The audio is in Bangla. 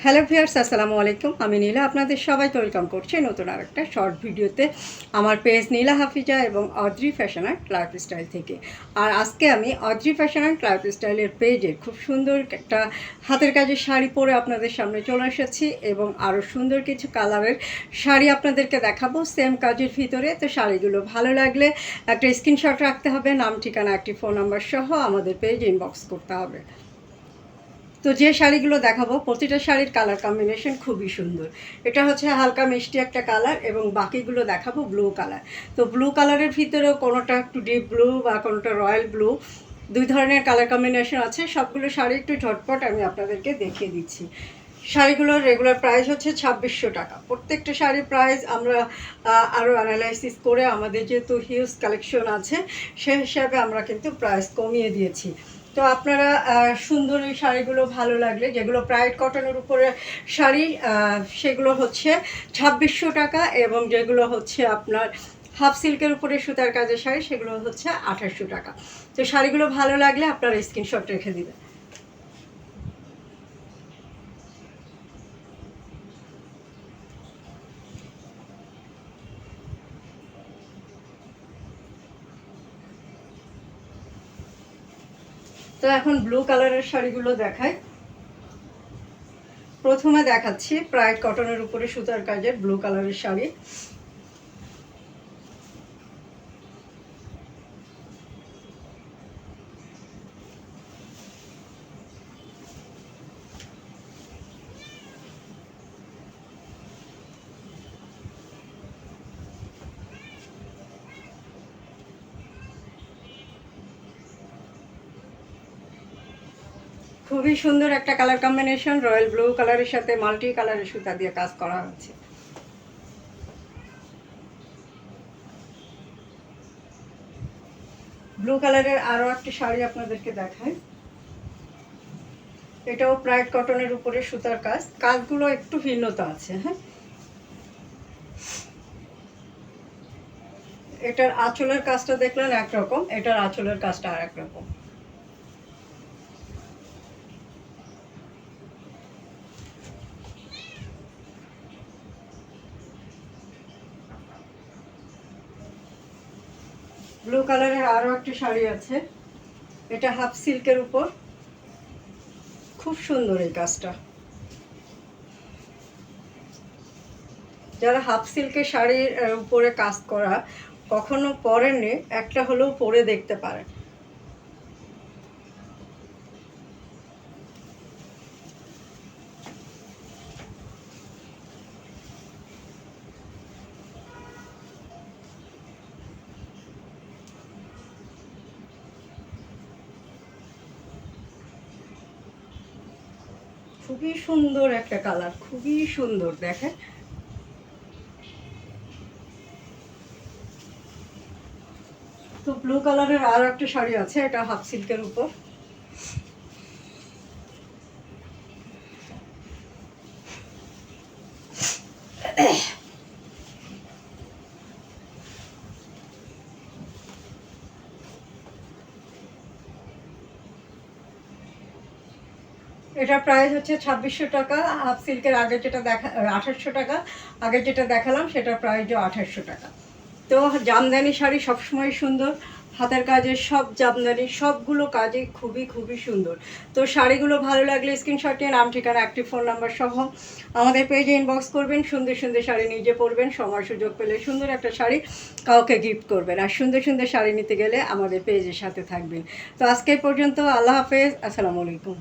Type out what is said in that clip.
হ্যালো ভিউয়ার্স, আসসালামু আলাইকুম। আমি নীলা আপনাদের সবাইকে ওয়েলকাম করছি নতুন আরেকটা শর্ট ভিডিওতে আমার পেজ নীলা হাফিজা এবং অদ্রি ফ্যাশন অ্যান্ড লাইফস্টাইল থেকে। আর আজকে আমি অদ্রি ফ্যাশন অ্যান্ড লাইফস্টাইলের পেজে খুব সুন্দর একটা হাতের কাজের শাড়ি পরে আপনাদের সামনে চলে এসেছি এবং আরও সুন্দর কিছু কালারের শাড়ি আপনাদেরকে দেখাবো সেম কাজের ভিতরে। তো শাড়িগুলো ভালো লাগলে একটা স্ক্রিনশট রাখতে হবে, নাম ঠিকানা একটি ফোন নাম্বার সহ আমাদের পেজ ইনবক্স করতে হবে। তো যে শাড়িগুলো দেখাবো প্রতিটা শাড়ির কালার কম্বিনেশন খুবই সুন্দর। এটা হচ্ছে হালকা মিষ্টি একটা কালার এবং বাকিগুলো দেখাবো ব্লু কালার। তো ব্লু কালারের ভিতরেও কোনোটা একটু ডিপ ব্লু বা কোনোটা রয়্যাল ব্লু, দুই ধরনের কালার কম্বিনেশন আছে। সবগুলো শাড়ি একটু ঝটপট আমি আপনাদেরকে দেখিয়ে দিচ্ছি। শাড়িগুলোর রেগুলার প্রাইস হচ্ছে 2600 টাকা। প্রত্যেকটা শাড়ির প্রাইস আমরা আরও অ্যানালাইসিস করে আমাদের যেহেতু হিউজ কালেকশন আছে সেই হিসাবে আমরা কিন্তু প্রাইস কমিয়ে দিয়েছি। তো আপনারা সুন্দর এই শাড়িগুলো ভালো লাগলে, যেগুলো প্রাইড কটনের উপরে শাড়ি সেগুলো হচ্ছে 2600 টাকা, এবং যেগুলো হচ্ছে আপনার হাফ সিল্কের উপরে সুতার কাজের শাড়ি সেগুলো হচ্ছে 2800 টাকা। তো শাড়িগুলো ভালো লাগলে আপনারা স্ক্রিনশট রেখে দিবেন। তো এখন ব্লু কালারের শাড়িগুলো দেখাই। প্রথমে দেখাচ্ছি প্রাইড কটনের উপরে সুতার কাজের ব্লু কালারের শাড়ি। খুবই সুন্দর একটা কালার কম্বিনেশন, রয়্যাল ব্লু কালারের সাথে মাল্টি কালারের সুতা দিয়ে কাজ করা হচ্ছে। ব্লু কালারের আরও একটা শাড়ি আপনাদেরকে দেখাই। এটাও প্রাইড কটনের উপরে সুতার কাজ, কাজগুলো একটু ভিন্নতা আছে। হ্যাঁ, এটার আঁচলের কাজটা দেখলেন একরকম, এটার আঁচলের কাজটা আর একরকম। ব্লু কালারের আরও একটা শাড়ি আছে, এটা হাফ সিল্কের উপর, খুব সুন্দর এই কাজটা। যারা হাফ সিল্কের শাড়ির উপরে কাজ করা কখনো পরেননি, একটা হলেও পরে দেখতে পারেন। খুবই সুন্দর একটা কালার, খুবই সুন্দর দেখেন। তো ব্লু কালারের আর একটা শাড়ি আছে, এটা হাফ সিল্কের উপর। এটার প্রাইস হচ্ছে 2600 টাকা। হাফ সিল্কের আগে যেটা 2800 টাকা, আগে যেটা দেখালাম সেটার প্রাইসও 2800 টাকা। তো জামদানি শাড়ি সবসময় সুন্দর, হাতের কাজের সব জামদানি সবগুলো কাজে খুবই খুবই সুন্দর। তো শাড়িগুলো ভালো লাগলে স্ক্রিনশট নিয়ে নাম ঠিকানা একটি ফোন নাম্বার সহ আমাদের পেজে ইনবক্স করবেন। সুন্দর সুন্দর শাড়ি নিজে পরবেন, সময় সুযোগ পেলে সুন্দর একটা শাড়ি কাউকে গিফট করবেন। আর সুন্দর সুন্দর শাড়ি নিতে গেলে আমাদের পেজের সাথে থাকবেন। তো আজকে পর্যন্ত, আল্লাহ হাফেজ, আসসালামু আলাইকুম।